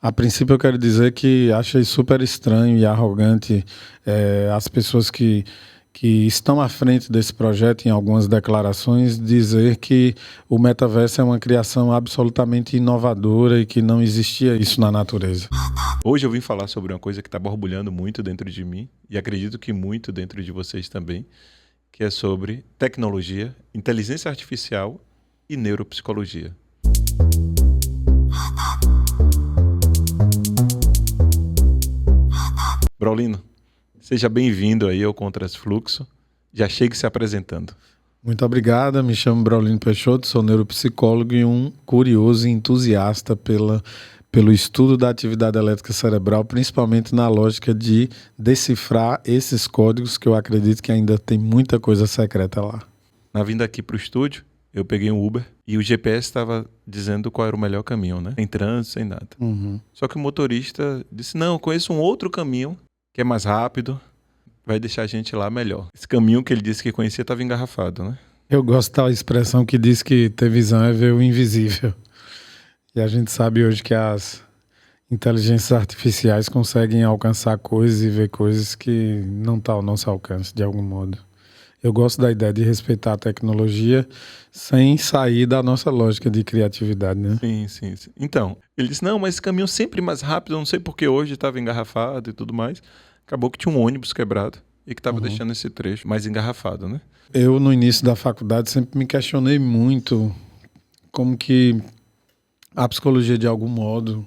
A princípio eu quero dizer que achei super estranho e arrogante as pessoas que estão à frente desse projeto, em algumas declarações, dizer que o metaverso é uma criação absolutamente inovadora e que não existia isso na natureza. Hoje eu vim falar sobre uma coisa que está borbulhando muito dentro de mim, e acredito que muito dentro de vocês também, que é sobre tecnologia, inteligência artificial e neuropsicologia. Braulino, seja bem-vindo aí ao Contrasfluxo. Já chegue se apresentando. Muito obrigada, me chamo Braulino Peixoto, sou neuropsicólogo e um curioso e entusiasta pelo estudo da atividade elétrica cerebral, principalmente na lógica de decifrar esses códigos que eu acredito que ainda tem muita coisa secreta lá. Na vinda aqui para o estúdio, eu peguei um Uber e o GPS estava dizendo qual era o melhor caminho, né? Sem trânsito, sem nada. Só que o motorista disse, não, eu conheço um outro caminho que é mais rápido, vai deixar a gente lá melhor. Esse caminho que ele disse que conhecia estava engarrafado, né? Eu gosto da expressão que diz que ter visão é ver o invisível. E a gente sabe hoje que as inteligências artificiais conseguem alcançar coisas e ver coisas que não estão ao nosso alcance, de algum modo. Eu gosto da ideia de respeitar a tecnologia sem sair da nossa lógica de criatividade, né? Sim. Então, ele disse, não, mas esse caminho sempre mais rápido, eu não sei porque hoje estava engarrafado e tudo mais. Acabou que tinha um ônibus quebrado e que estava deixando esse trecho mais engarrafado, né? Eu, no início da faculdade, sempre me questionei muito como que a psicologia, de algum modo,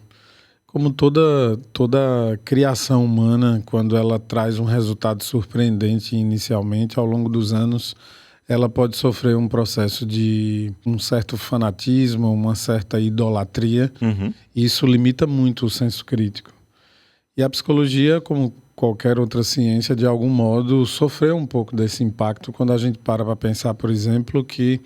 como toda criação humana, quando ela traz um resultado surpreendente inicialmente, ao longo dos anos, ela pode sofrer um processo de um certo fanatismo, uma certa idolatria, e isso limita muito o senso crítico. E a psicologia, como qualquer outra ciência, de algum modo, sofreu um pouco desse impacto quando a gente para pensar, por exemplo, que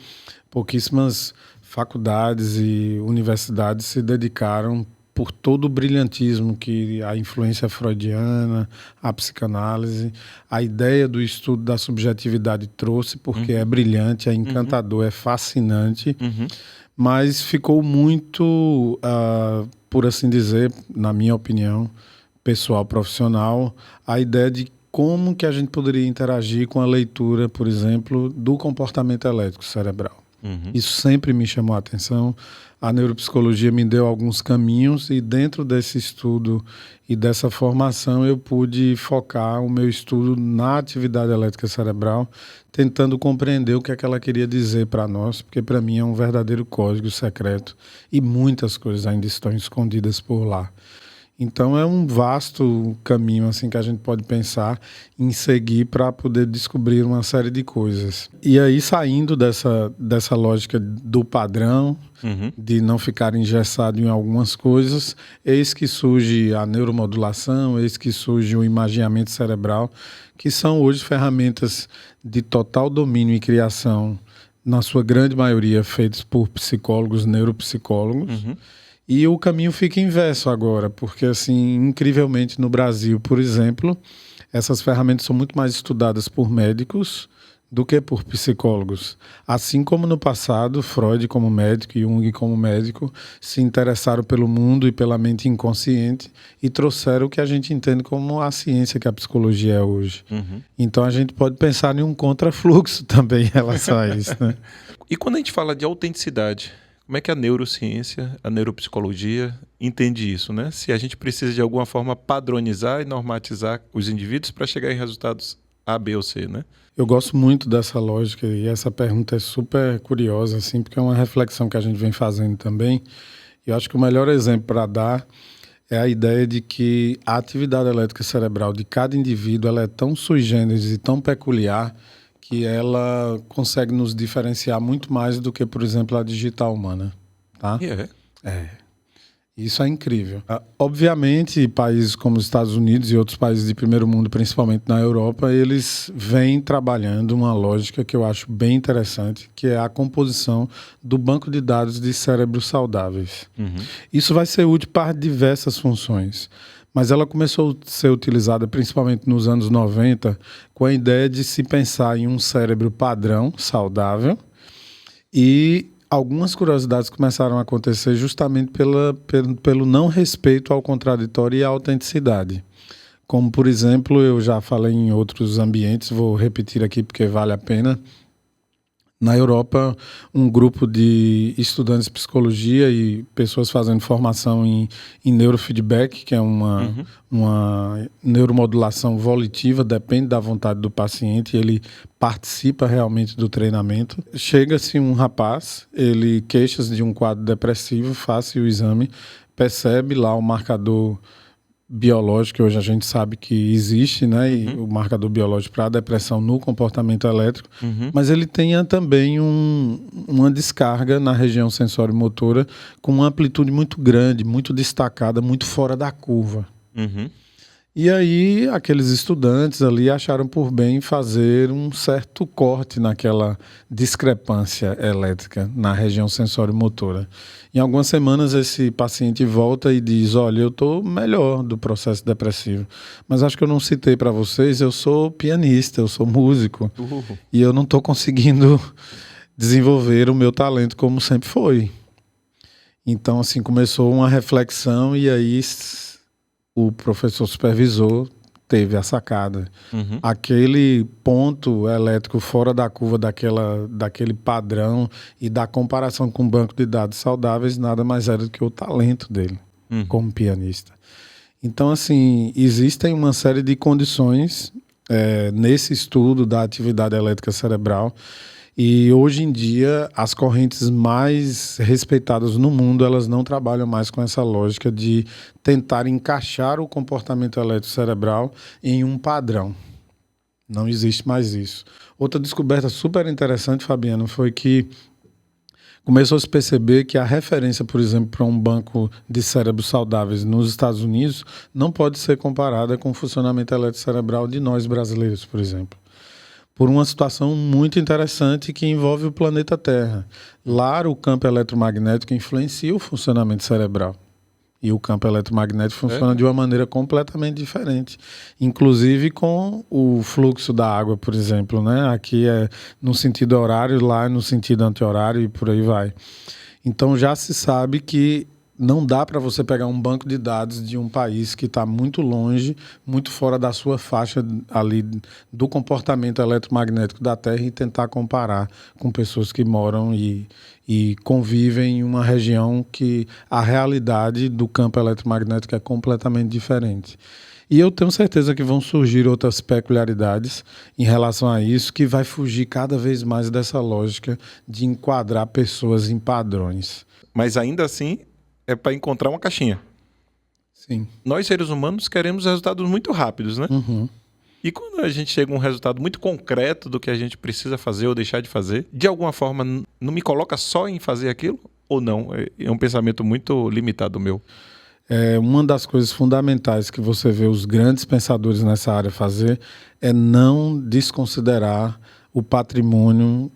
pouquíssimas faculdades e universidades se dedicaram por todo o brilhantismo que a influência freudiana, a psicanálise, a ideia do estudo da subjetividade trouxe, porque é brilhante, é encantador, é fascinante, mas ficou muito, por assim dizer, na minha opinião, pessoal, profissional, a ideia de como que a gente poderia interagir com a leitura, por exemplo, do comportamento elétrico cerebral. Isso sempre me chamou a atenção. A neuropsicologia me deu alguns caminhos e dentro desse estudo e dessa formação eu pude focar o meu estudo na atividade elétrica cerebral, tentando compreender o que é que ela queria dizer para nós, porque para mim é um verdadeiro código secreto e muitas coisas ainda estão escondidas por lá. Então é um vasto caminho assim que a gente pode pensar em seguir para poder descobrir uma série de coisas. E aí, saindo dessa lógica do padrão, de não ficar engessado em algumas coisas, eis que surge a neuromodulação, eis que surge o imaginamento cerebral, que são hoje ferramentas de total domínio e criação, na sua grande maioria feitas por psicólogos, neuropsicólogos. E o caminho fica inverso agora, porque, assim, incrivelmente no Brasil, por exemplo, essas ferramentas são muito mais estudadas por médicos do que por psicólogos. Assim como no passado, Freud como médico e Jung como médico se interessaram pelo mundo e pela mente inconsciente e trouxeram o que a gente entende como a ciência que a psicologia é hoje. Então a gente pode pensar em um contrafluxo também em relação a isso, né? E quando a gente fala de autenticidade, como é que a neurociência, a neuropsicologia entende isso, né? Se a gente precisa de alguma forma padronizar e normatizar os indivíduos para chegar em resultados A, B ou C, né? Eu gosto muito dessa lógica e essa pergunta é super curiosa, assim, porque é uma reflexão que a gente vem fazendo também. E eu acho que o melhor exemplo para dar é a ideia de que a atividade elétrica cerebral de cada indivíduo ela é tão sui generis e tão peculiar que ela consegue nos diferenciar muito mais do que, por exemplo, a digital humana, tá? Isso é incrível. Obviamente, países como os Estados Unidos e outros países de primeiro mundo, principalmente na Europa, eles vêm trabalhando uma lógica que eu acho bem interessante, que é a composição do banco de dados de cérebros saudáveis. Isso vai ser útil para diversas funções. Mas ela começou a ser utilizada principalmente nos anos 90 com a ideia de se pensar em um cérebro padrão, saudável, e algumas curiosidades começaram a acontecer justamente pelo não respeito ao contraditório e à autenticidade. Como, por exemplo, eu já falei em outros ambientes, vou repetir aqui porque vale a pena. Na Europa, um grupo de estudantes de psicologia e pessoas fazendo formação em neurofeedback, que é uma neuromodulação volitiva, depende da vontade do paciente, ele participa realmente do treinamento. Chega-se um rapaz, ele queixa-se de um quadro depressivo, faz o exame, percebe lá o marcador biológico, que hoje a gente sabe que existe, né? E o marcador biológico para a depressão no comportamento elétrico, mas ele tenha também uma descarga na região sensório-motora com uma amplitude muito grande, muito destacada, muito fora da curva. E aí, aqueles estudantes ali acharam por bem fazer um certo corte naquela discrepância elétrica na região sensório-motora. Em algumas semanas, esse paciente volta e diz: olha, eu estou melhor do processo depressivo, mas acho que eu não citei para vocês, eu sou pianista, eu sou músico, e eu não estou conseguindo desenvolver o meu talento como sempre foi. Então, assim, começou uma reflexão e aí o professor supervisor teve a sacada. Aquele ponto elétrico fora da curva daquele padrão e da comparação com o banco de dados saudáveis nada mais era do que o talento dele como pianista. Então, assim, existem uma série de condições nesse estudo da atividade elétrica cerebral. E hoje em dia, as correntes mais respeitadas no mundo, elas não trabalham mais com essa lógica de tentar encaixar o comportamento elétrico cerebral em um padrão. Não existe mais isso. Outra descoberta super interessante, Fabiano, foi que começou a se perceber que a referência, por exemplo, para um banco de cérebros saudáveis nos Estados Unidos não pode ser comparada com o funcionamento elétrico cerebral de nós brasileiros, por exemplo. Por uma situação muito interessante que envolve o planeta Terra. Lá, o campo eletromagnético influencia o funcionamento cerebral. E o campo eletromagnético funciona de uma maneira completamente diferente. Inclusive com o fluxo da água, por exemplo, né? Aqui é no sentido horário, lá é no sentido anti-horário e por aí vai. Então já se sabe que não dá para você pegar um banco de dados de um país que está muito longe, muito fora da sua faixa ali do comportamento eletromagnético da Terra e tentar comparar com pessoas que moram e convivem em uma região que a realidade do campo eletromagnético é completamente diferente. E eu tenho certeza que vão surgir outras peculiaridades em relação a isso, que vai fugir cada vez mais dessa lógica de enquadrar pessoas em padrões. Mas ainda assim é para encontrar uma caixinha. Sim. Nós, seres humanos, queremos resultados muito rápidos, né? E quando a gente chega a um resultado muito concreto do que a gente precisa fazer ou deixar de fazer, de alguma forma, não me coloca só em fazer aquilo? Ou não? É um pensamento muito limitado meu. Uma das coisas fundamentais que você vê os grandes pensadores nessa área fazer é não desconsiderar o patrimônio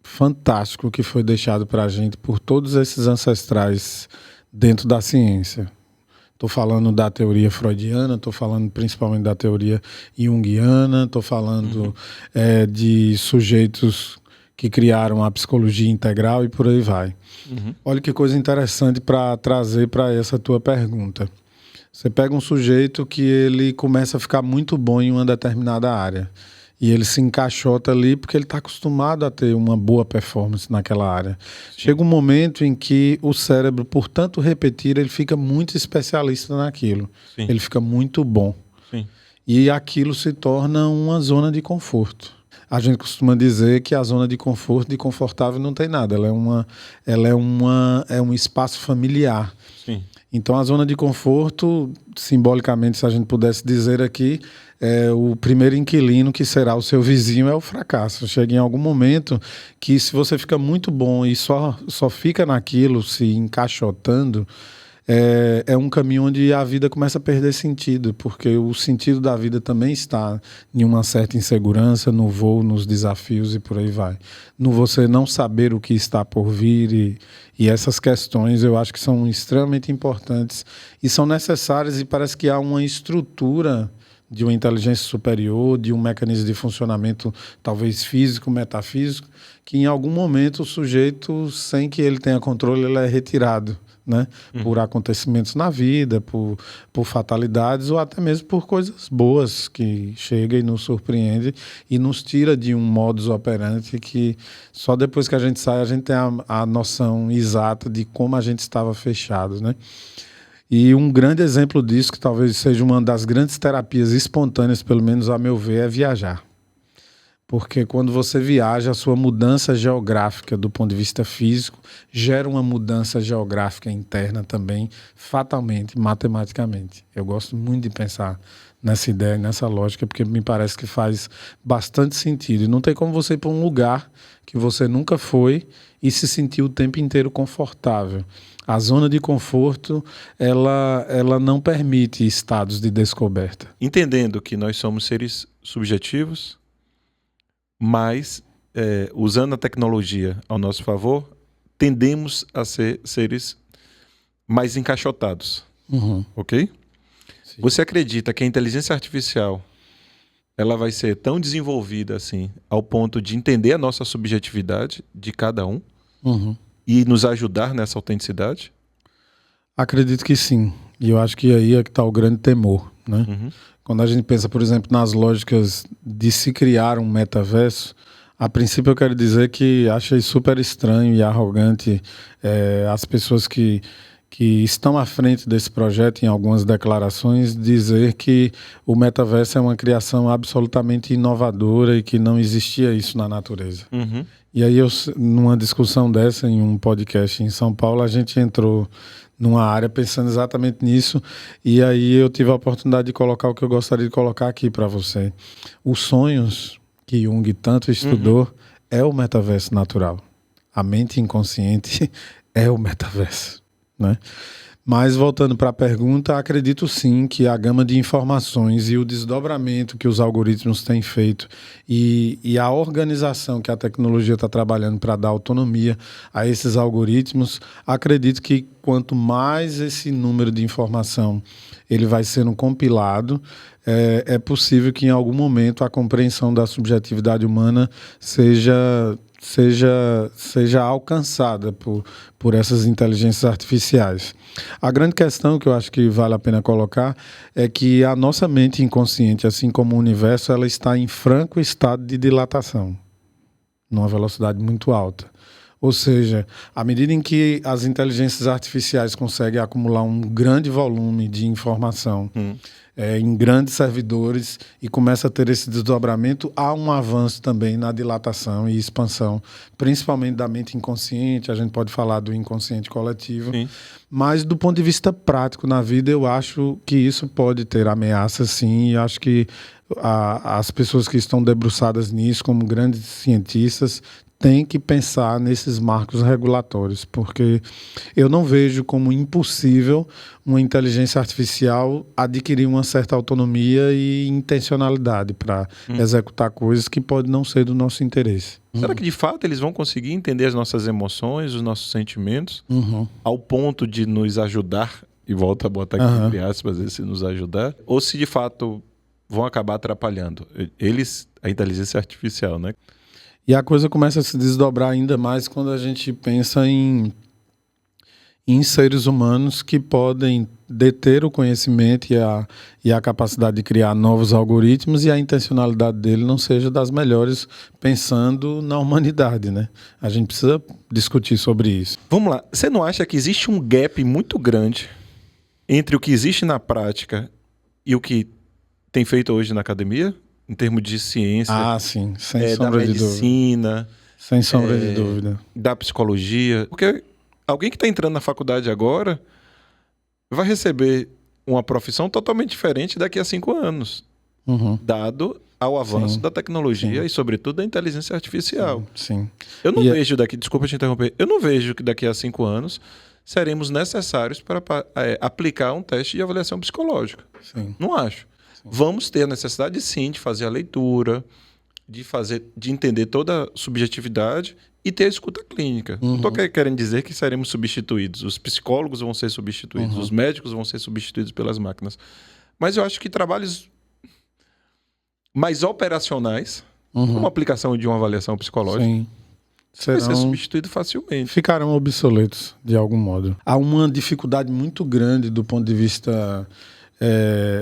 fantástico que foi deixado para a gente por todos esses ancestrais dentro da ciência. Estou falando da teoria freudiana, estou falando principalmente da teoria junguiana, estou falando de sujeitos que criaram a psicologia integral e por aí vai. Olha que coisa interessante para trazer para essa tua pergunta. Você pega um sujeito que ele começa a ficar muito bom em uma determinada área. E ele se encaixota ali porque ele está acostumado a ter uma boa performance naquela área. Chega um momento em que o cérebro, por tanto repetir, ele fica muito especialista naquilo. Sim. Ele fica muito bom. Sim. E aquilo se torna uma zona de conforto. A gente costuma dizer que a zona de conforto, de confortável, não tem nada. Ela é um espaço familiar. Sim. Então, a zona de conforto, simbolicamente, se a gente pudesse dizer aqui, o primeiro inquilino que será o seu vizinho é o fracasso. Chega em algum momento que, se você fica muito bom e só fica naquilo, se encaixotando, é um caminho onde a vida começa a perder sentido, porque o sentido da vida também está em uma certa insegurança, no voo, nos desafios e por aí vai. No você não saber o que está por vir e essas questões eu acho que são extremamente importantes e são necessárias, e parece que há uma estrutura de uma inteligência superior, de um mecanismo de funcionamento talvez físico, metafísico, que em algum momento o sujeito, sem que ele tenha controle, ele é retirado, né? Por acontecimentos na vida, por fatalidades ou até mesmo por coisas boas que chega e nos surpreende e nos tira de um modus operandi que só depois que a gente sai a gente tem a noção exata de como a gente estava fechado, né? E um grande exemplo disso, que talvez seja uma das grandes terapias espontâneas, pelo menos a meu ver, é viajar. Porque quando você viaja, a sua mudança geográfica do ponto de vista físico gera uma mudança geográfica interna também, fatalmente, matematicamente. Eu gosto muito de pensar nessa ideia, nessa lógica, porque me parece que faz bastante sentido. E não tem como você ir para um lugar que você nunca foi e se sentir o tempo inteiro confortável. A zona de conforto, ela não permite estados de descoberta. Entendendo que nós somos seres subjetivos, mas usando a tecnologia ao nosso favor, tendemos a ser seres mais encaixotados. Ok? Sim. Você acredita que a inteligência artificial ela vai ser tão desenvolvida assim, ao ponto de entender a nossa subjetividade de cada um e nos ajudar nessa autenticidade? Acredito que sim. E eu acho que aí é que está o grande temor, né? Quando a gente pensa, por exemplo, nas lógicas de se criar um metaverso, a princípio eu quero dizer que achei super estranho e arrogante as pessoas que estão à frente desse projeto, em algumas declarações, dizer que o metaverso é uma criação absolutamente inovadora e que não existia isso na natureza. E aí, numa discussão dessa, em um podcast em São Paulo, a gente entrou numa área pensando exatamente nisso, e aí eu tive a oportunidade de colocar o que eu gostaria de colocar aqui para você. Os sonhos que Jung tanto estudou é o metaverso natural. A mente inconsciente é o metaverso, né? Mas voltando para a pergunta, acredito sim que a gama de informações e o desdobramento que os algoritmos têm feito e a organização que a tecnologia está trabalhando para dar autonomia a esses algoritmos, acredito que quanto mais esse número de informação ele vai sendo compilado, é possível que em algum momento a compreensão da subjetividade humana seja alcançada por essas inteligências artificiais. A grande questão que eu acho que vale a pena colocar é que a nossa mente inconsciente, assim como o universo, ela está em franco estado de dilatação, numa velocidade muito alta. Ou seja, à medida em que as inteligências artificiais conseguem acumular um grande volume de informação em grandes servidores e começa a ter esse desdobramento, há um avanço também na dilatação e expansão, principalmente da mente inconsciente, a gente pode falar do inconsciente coletivo, mas do ponto de vista prático na vida, eu acho que isso pode ter ameaça sim, e acho que as pessoas que estão debruçadas nisso, como grandes cientistas, tem que pensar nesses marcos regulatórios, porque eu não vejo como impossível uma inteligência artificial adquirir uma certa autonomia e intencionalidade para executar coisas que podem não ser do nosso interesse. Será que de fato eles vão conseguir entender as nossas emoções, os nossos sentimentos, ao ponto de nos ajudar, e volta a botar aqui entre aspas, esse nos ajudar, ou se de fato vão acabar atrapalhando? Eles, a inteligência artificial, né? E a coisa começa a se desdobrar ainda mais quando a gente pensa em seres humanos que podem deter o conhecimento e a capacidade de criar novos algoritmos e a intencionalidade dele não seja das melhores pensando na humanidade, né? A gente precisa discutir sobre isso. Vamos lá. Você não acha que existe um gap muito grande entre o que existe na prática e o que tem feito hoje na academia? Em termos de ciência, sim, sem sombra da medicina, sem sombra de dúvida, da psicologia. Porque alguém que está entrando na faculdade agora vai receber uma profissão totalmente diferente daqui a 5 anos, dado ao avanço da tecnologia e, sobretudo, da inteligência artificial. Sim. Eu não vejo desculpa te interromper, eu não vejo que daqui a 5 anos seremos necessários para aplicar um teste de avaliação psicológica. Não acho. Vamos ter a necessidade, sim, de fazer a leitura, de entender toda a subjetividade e ter a escuta clínica. Não estou querendo dizer que seremos substituídos. Os psicólogos vão ser substituídos, os médicos vão ser substituídos pelas máquinas. Mas eu acho que trabalhos mais operacionais, uma aplicação de uma avaliação psicológica, Sim. vai ser substituído facilmente. Ficarão obsoletos, de algum modo. Há uma dificuldade muito grande do ponto de vista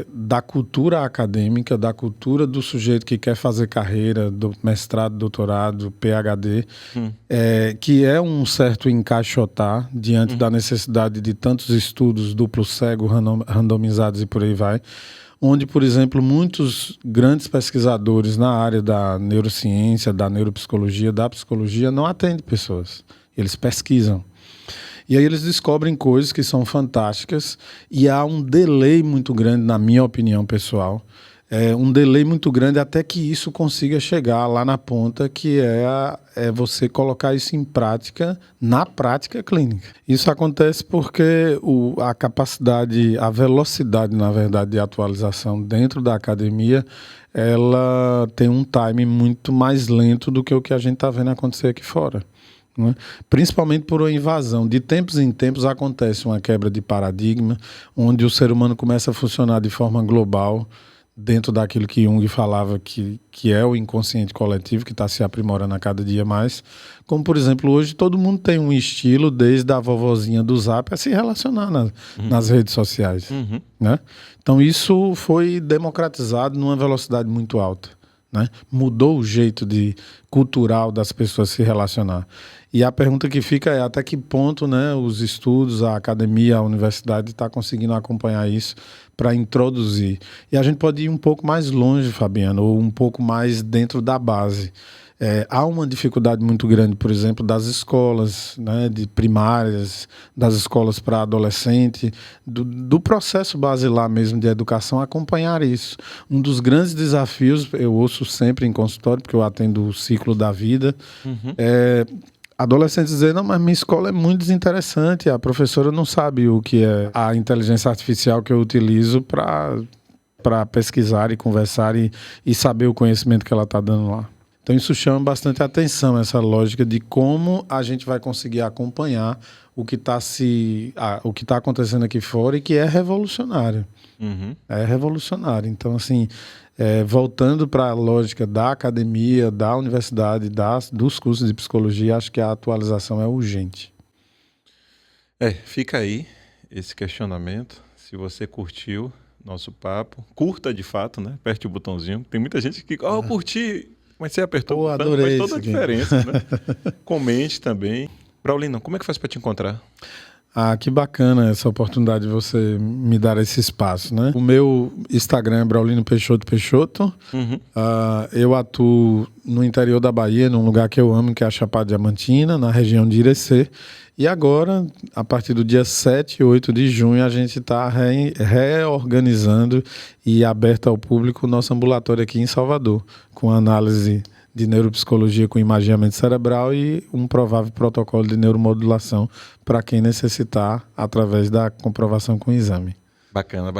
da cultura acadêmica, da cultura do sujeito que quer fazer carreira, do mestrado, doutorado, PhD, que é um certo encaixotar diante da necessidade de tantos estudos duplo cego, randomizados e por aí vai, onde, por exemplo, muitos grandes pesquisadores na área da neurociência, da neuropsicologia, da psicologia, não atendem pessoas. Eles pesquisam. E aí eles descobrem coisas que são fantásticas e há um delay muito grande, na minha opinião pessoal, um delay muito grande até que isso consiga chegar lá na ponta, que é você colocar isso em prática, na prática clínica. Isso acontece porque a capacidade, a velocidade, na verdade, de atualização dentro da academia, ela tem um time muito mais lento do que o que a gente está vendo acontecer aqui fora. Né? Principalmente por uma invasão. De tempos em tempos acontece uma quebra de paradigma, onde o ser humano começa a funcionar de forma global, dentro daquilo que Jung falava que é o inconsciente coletivo, que está se aprimorando a cada dia mais. Como, por exemplo, hoje todo mundo tem um estilo, desde a vovozinha do Zap, a se relacionar nas redes sociais. Né? Então isso foi democratizado numa velocidade muito alta. Né? Mudou o jeito cultural das pessoas se relacionar. E a pergunta que fica é até que ponto, né, os estudos, a academia, a universidade está conseguindo acompanhar isso para introduzir. E a gente pode ir um pouco mais longe, Fabiano, ou um pouco mais dentro da base. Há uma dificuldade muito grande, por exemplo, das escolas, né, de primárias, das escolas para adolescente, do processo basilar mesmo de educação, acompanhar isso. Um dos grandes desafios, eu ouço sempre em consultório, porque eu atendo o ciclo da vida, adolescentes dizer, não, mas minha escola é muito desinteressante, a professora não sabe o que é a inteligência artificial que eu utilizo para pesquisar e conversar e saber o conhecimento que ela está dando lá. Então isso chama bastante atenção, essa lógica de como a gente vai conseguir acompanhar o que está acontecendo aqui fora e que é revolucionário. É revolucionário. Então, assim, voltando para a lógica da academia, da universidade, dos cursos de psicologia, acho que a atualização é urgente. Fica aí esse questionamento. Se você curtiu nosso papo, curta de fato, né? Aperte o botãozinho. Tem muita gente que, eu curti, mas você apertou o botão, faz toda a diferença, né? Comente também. Braulino, como é que faz para te encontrar? Que bacana essa oportunidade de você me dar esse espaço, né? O meu Instagram é Braulino Peixoto. Eu atuo no interior da Bahia, num lugar que eu amo, que é a Chapada Diamantina, na região de Irecê. E agora, a partir do dia 7 e 8 de junho, a gente está reorganizando e aberto ao público o nosso ambulatório aqui em Salvador, com análise de neuropsicologia com imaginamento cerebral e um provável protocolo de neuromodulação para quem necessitar, através da comprovação com exame. Bacana.